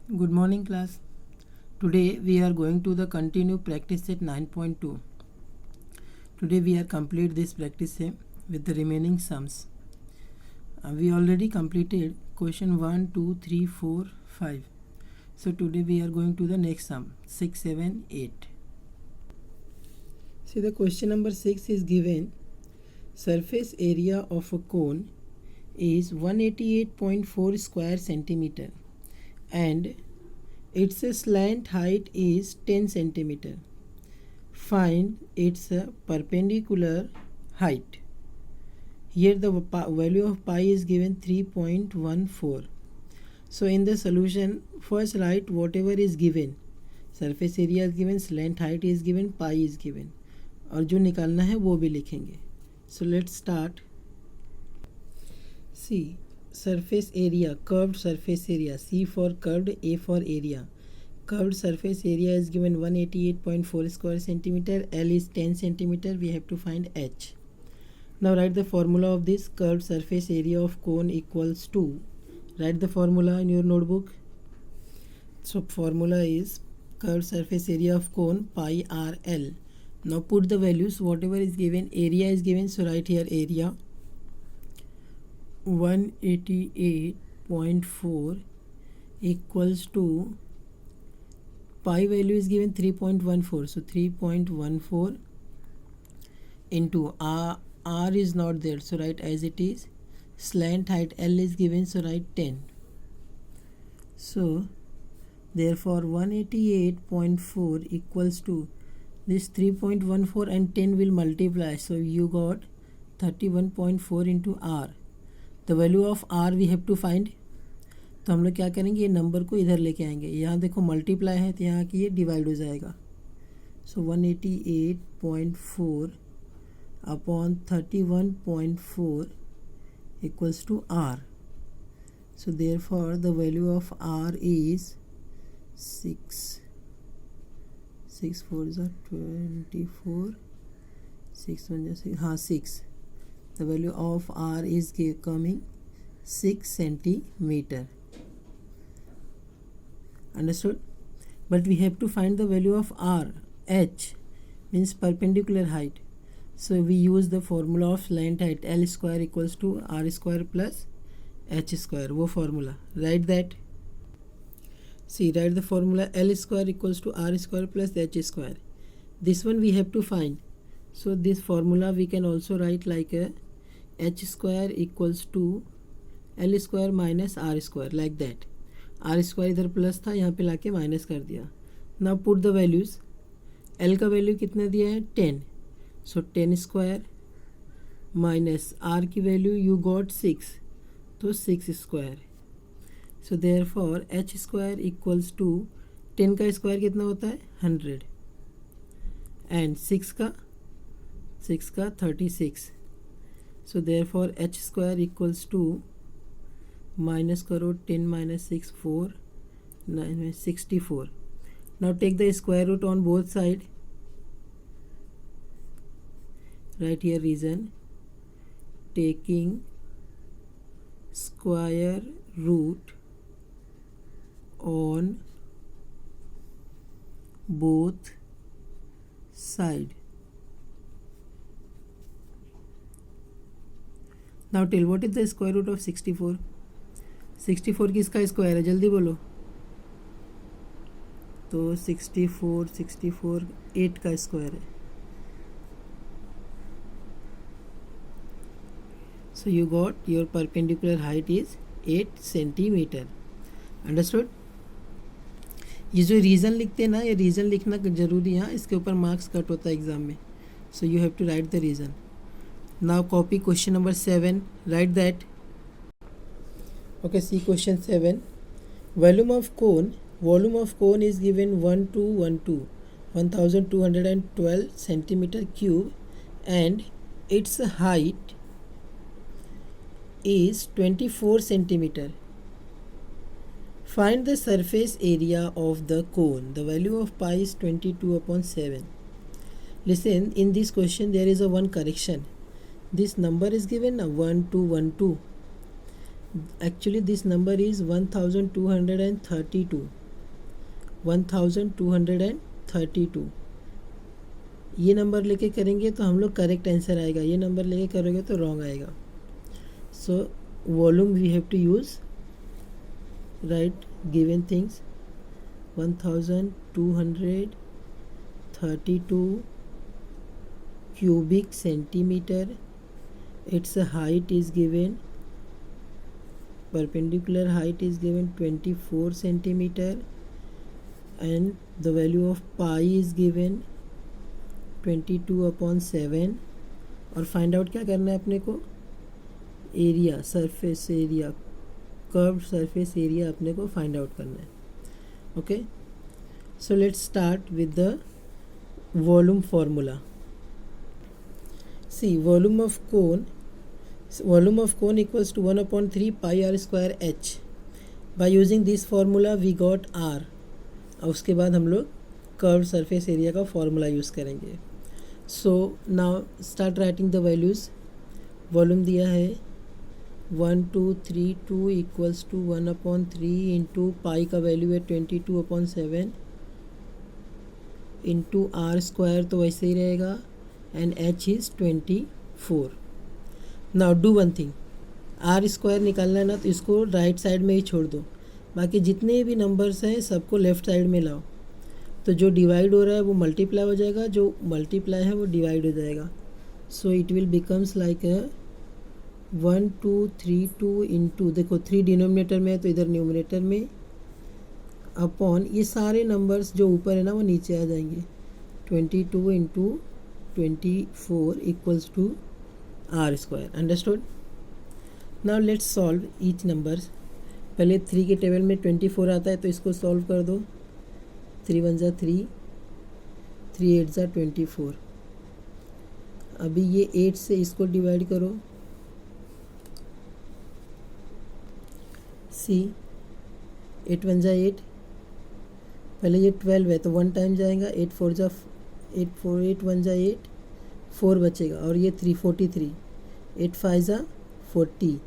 Good morning class. Today we are going to the continue practice set 9.2. Today we are complete this practice set with the remaining sums. We already completed question 1, 2, 3, 4, 5. So today we are going to the next sum 6, 7, 8. See the question number 6 is given. Surface area of a cone is 188.4 square centimeter and its slant height is 10 centimeter. Find its perpendicular height. Here the value of pi is given 3.14. So in the solution, first write whatever is given. Surface area is given, slant height is given, pi is given. और जो निकालना है वो भी लिखेंगे. So let's start. See. Surface area, curved surface area, C for curved, A for area. Curved surface area is given 188.4 square centimeter, L is 10 centimeter, we have to find H. Now write the formula of this. Curved surface area of cone equals to, write the formula in your notebook. So formula is curved surface area of cone pi r L. Now put the values, whatever is given, area is given, so write here area 188.4 equals to pi value is given 3.14, so 3.14 into r is not there, so write as it is. Slant height L is given, so write 10. So therefore 188.4 equals to this 3.14 and 10 will multiply, so you got 31.4 into r. The value of r we have to find. तो हम लोग क्या करेंगे, ये number को इधर लेके आएंगे. यहाँ देखो मल्टीप्लाई है तो यहाँ की ये डिवाइड हो जाएगा. So 188.4 upon 31.4 equals to r. So therefore the value of r is 6 4 24 6 1 6, हाँ 6. The value of r is coming 6 centimeter. Understood? But we have to find the value of r. H means perpendicular height. So we use the formula of slant height. L square equals to r square plus h square. वो formula. Write that. See, write the formula L square equals to r square plus h square. This one we have to find. So this formula we can also write like a h square equals to l square minus r square, like that. r square इधर plus था, यहाँ पे लाके minus कर दिया. Now put the values. l का value कितना दिया है 10, सो 10 स्क्वायर माइनस r की वैल्यू यू गॉट 6, तो 6 square. So therefore h square equals to 10 का स्क्वायर कितना होता है 100 एंड 6 का 36. So therefore h square equals to, minus करो 10 minus 6 4 9 64. Now take the square root on both side. Write here reason. Taking square root on both side. Now tell what is the square root of 64. 64 किसका square है, जल्दी बोलो. तो 64 8 का square है. So you got your perpendicular height is 8 centimeter. Understood? ये जो reason लिखते हैं ना, ये रीज़न लिखना ज़रूरी है. इसके ऊपर मार्क्स कट होता है एग्ज़ाम में. So you have to write the reason. Now copy question number 7. Write that. Okay, see question 7. Volume of cone is given 1212 centimeter cube and its height is 24 centimeter. Find the surface area of the cone. The value of pi is 22/7. Listen, in this question there is a one correction. This number is given 1212. Actually this number is 1232. 1232 ये number लेके करेंगे तो हम लोग correct answer आएगा, ये number लेके करोगे तो रॉन्ग आएगा. So volume we have to use, right given things 1232 cubic centimeter. Its height is given, perpendicular height is given 24 centimeter, and the value of pi is given 22/7. और find out क्या करना है अपने को, area, surface area, curve surface area अपने को find out करना है. Okay, so let's start with the volume formula. See volume of cone equals to 1/3 pi r square h. By using this formula we got r. और उसके बाद हम लोग curve surface area का फॉर्मूला यूज़ करेंगे. So now start writing the values. Volume दिया है 1232 equals to 1/3 into pi का वैल्यू है 22/7 इंटू आर स्क्वायर, तो वैसे ही रहेगा, and h is 24. Now do one thing, r square निकालना है ना तो इसको राइट साइड में ही छोड़ दो, बाकी जितने भी नंबर्स हैं सबको लेफ़्ट साइड में लाओ. तो जो डिवाइड हो रहा है वो मल्टीप्लाई हो जाएगा, जो मल्टीप्लाई है वो डिवाइड हो जाएगा. So it will becomes like 1232 into, देखो 3 डिनोमिनेटर में है तो इधर न्यूमरेटर में, अपॉन ये सारे नंबर्स जो ऊपर है ना वो नीचे आ जाएंगे. 22 into 24 equals to r square. Understood. Now let's solve each numbers. पहले 3 के टेबल में 24 आता है तो इसको सॉल्व कर दो. 3 1 जा 3, 3 8 जा 24. अभी ये 8 से इसको डिवाइड करो. सी 8 1 जा 8, पहले ये 12 है तो 1 टाइम जाएगा. 8 4 जा 8 4 8 1 जा 8, 4 बचेगा, और ये 3 43. 8 5 जा 40,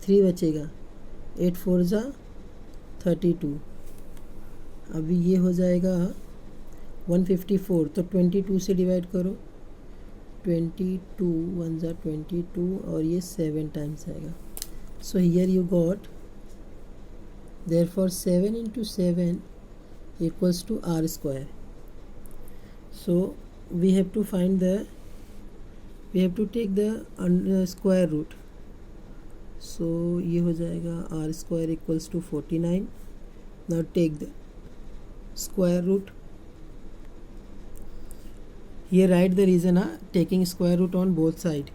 3 बचेगा. 8 4 जा 32. अभी ये हो जाएगा 154, तो 22 से डिवाइड करो. 22 1 जा 22, और ये 7 टाइम्स आएगा. So here you got, therefore 7 into 7 equals to r square. So we have to take the square root. So ये हो जाएगा r square equals to 49. Now take the square root. Here write the reason, taking square root on both side.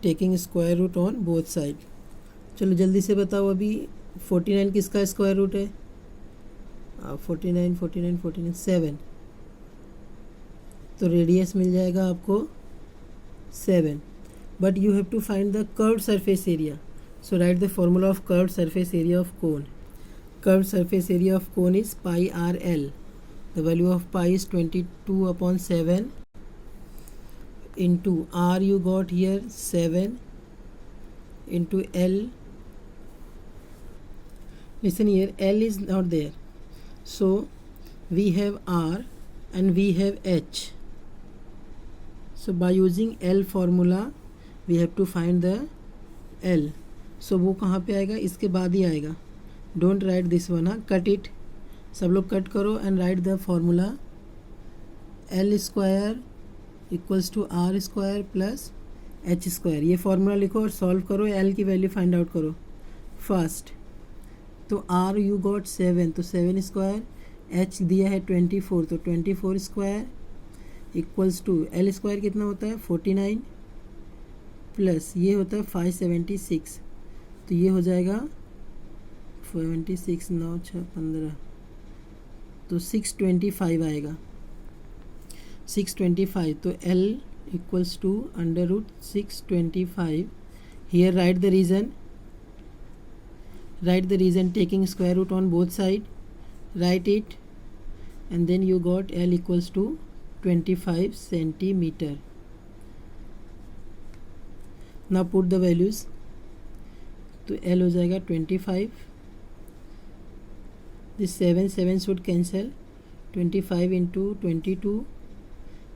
Taking square root on both side. चलो जल्दी से बताओ, अभी 49 किसका square root है? 49 7. तो रेडियस मिल जाएगा आपको 7. But you have to find the curved surface area. So write the formula of curved surface area of cone. Curved surface area of cone is pi r l. The value of pi is 22/7 into r you got here 7 into l. Listen here, L is not there, so we have R and we have H. So by using L formula we have to find the L. So वो कहाँ पे आएगा? इसके बाद ही आएगा. Don't write this one, cut it. सब लोग cut करो and write the formula. L square equals to R square plus H square. ये फॉर्मूला लिखो और सॉल्व करो. L की वैल्यू फाइंड आउट करो फर्स्ट. तो R यू गॉट 7, तो 7 स्क्वायर. H दिया है 24, तो 24 square equals to L square कितना होता है 49, प्लस ये होता है 576. तो ये हो जाएगा 76 9 6 15, तो 625 आएगा. 625, तो L equals to √625. Here write the reason. Write the reason, taking square root on both side. Write it, and then you got L equals to 25 centimeter. Now put the values. तो L हो जाएगा 25, this 7 should cancel, 25 into 22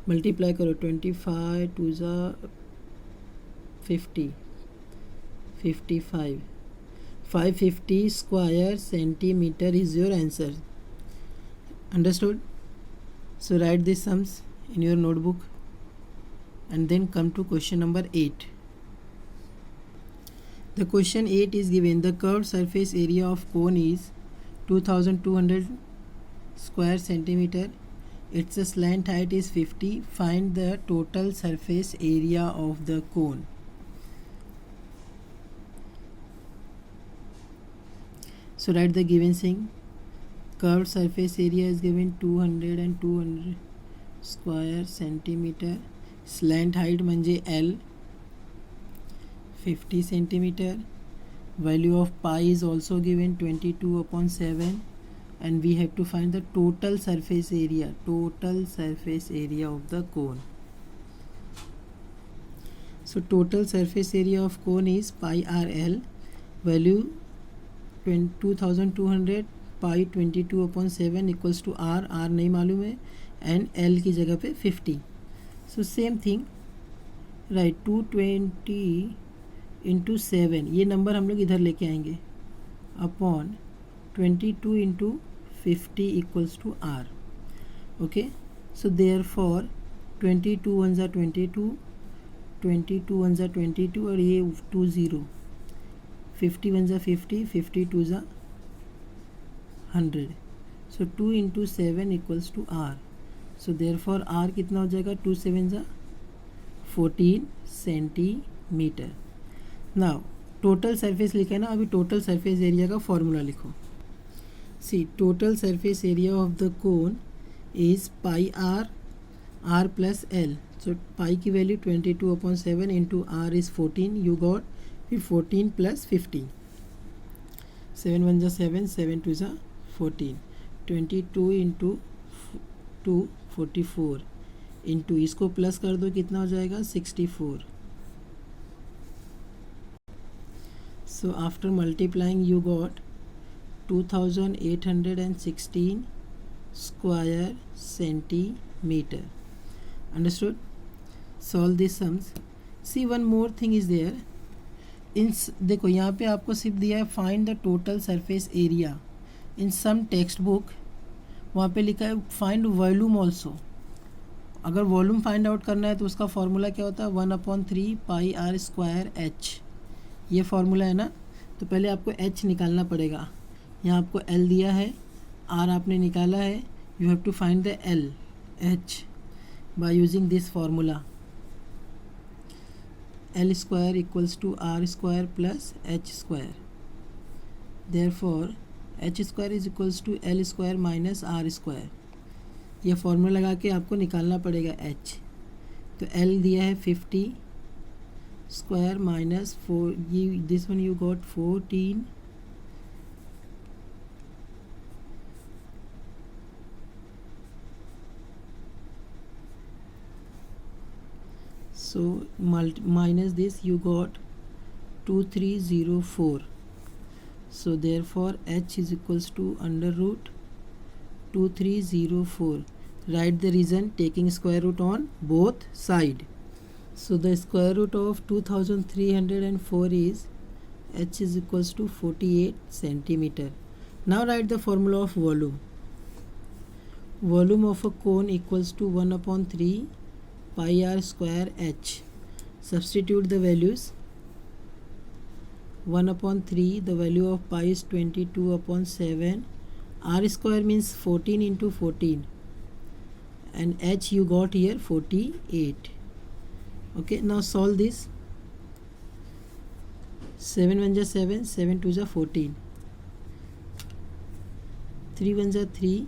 multiply करो, 25 to ज़ा 50, 55, 550 square centimeter is your answer. Understood? So write these sums in your notebook and then come to question number 8. The question 8 is given, the curved surface area of cone is 2200 square centimeter, its slant height is 50, find the total surface area of the cone. So write the given thing. Curved surface area is given 200 and 200 square centimeter. Slant height म्हणजे L 50 centimeter. Value of pi is also given 22/7, and we have to find the total surface area. Total surface area of the cone. So total surface area of cone is pi r L. Value 2200 pi 22/7 equals to r नहीं मालूम है, and l की जगह पे 50. So same thing right, 220 into 7 ये नंबर हम लोग इधर लेके आएंगे, upon 22 into 50 equals to r. Okay, so therefore 22 1 ज़ा 22, 22 1 ज़ा 22 और ये 20, 50 1 ज़ा 50, 50 2 ज़ा 100. So 2 into 7 equals to r. So therefore r कितना हो जाएगा, 2 7 ज़ा 14 सेंटीमीटर. नाउ टोटल सरफेस लिखा है ना, अभी टोटल सरफेस एरिया का फॉर्मूला लिखो. See total surface area of the cone is pi r plus l. So pi की value 22/7 into r is 14, you got फिर 14 प्लस 15, 7 1 ज़ा 7, 7 2 ज़ा 14, 22 इंटू 2 44 इंटू इसको प्लस कर दो कितना हो जाएगा 64. So after multiplying you got 2816 square centimetre. Understood? Solve this sums. See one more thing is there. देखो यहाँ पे आपको सिर्फ दिया है find the total surface area. In some text book वहाँ पे लिखा है फाइंड वॉल्यूम ऑल्सो. अगर वॉल्यूम फाइंड आउट करना है तो उसका फॉर्मूला क्या होता है, 1/3 पाई आर स्क्वायर एच. ये फार्मूला है ना, तो पहले आपको एच निकालना पड़ेगा. यहाँ आपको एल दिया है, आर आपने निकाला है, you have to find the l h by using this formula. L square equals to R square plus H square. Therefore, H square is equals to L square minus R square. ये formula लगा के आपको निकालना पड़ेगा H. तो L दिया है 50 square minus 4, ये this one you got 14 so minus this you got 2304. So therefore H is equals to under root 2304. Write the reason taking square root on both side. So the square root of 2304 is H is equals to 48 centimeter. Now write the formula of volume. Volume of a cone equals to 1/3 pi r square h. Substitute the values. 1/3, the value of pi is 22/7. R square means 14 into 14, and h you got here 48. Okay, now solve this. 7 1 ज़ा 7, 7 2 ज़ा 14, 3 1 ज़ा 3,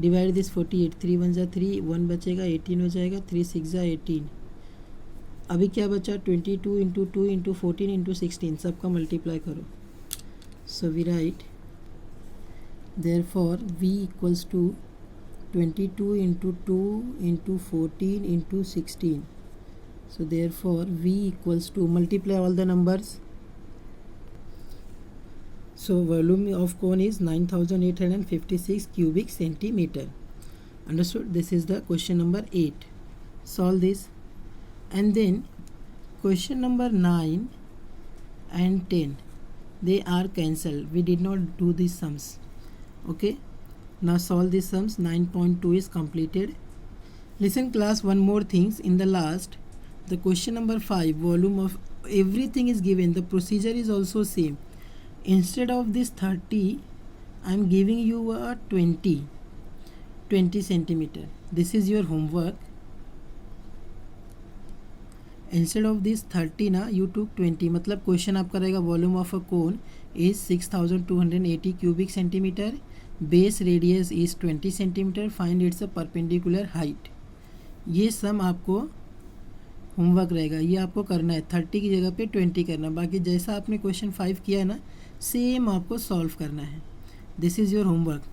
divide this 48, 3 1 ज़ा 3, 1 बचेगा 18 हो जाएगा, 3 6 ज़ा 18. अभी क्या बचा, 22 इंटू 2 इंटू 14 इंटू 16, सबका मल्टीप्लाई करो. So we write therefore v equals to 22 into 2 into 14 into 16. So therefore v equals to, multiply all the numbers, So volume of cone is 9856 cubic centimeter. Understood? This is the question number 8. Solve this. And then question number 9 and 10, they are cancelled. We did not do these sums. Okay, now solve these sums. 9.2 is completed. Listen class, one more things. In the last, the question number 5, volume of everything is given. The procedure is also same. Instead of this 30, I am giving you a 20 centimeter. This is your homework. Instead of this 30 ना you took 20. मतलब question आपका रहेगा volume of a cone is 6280 cubic centimetre, base radius is 20 centimetre, find it's a perpendicular height. ये सम आपको homework रहेगा, ये आपको करना है. 30 की जगह पे 20 करना. बाकी जैसा आपने क्वेश्चन 5 किया है ना, सेम आपको सॉल्व करना है. This is your homework.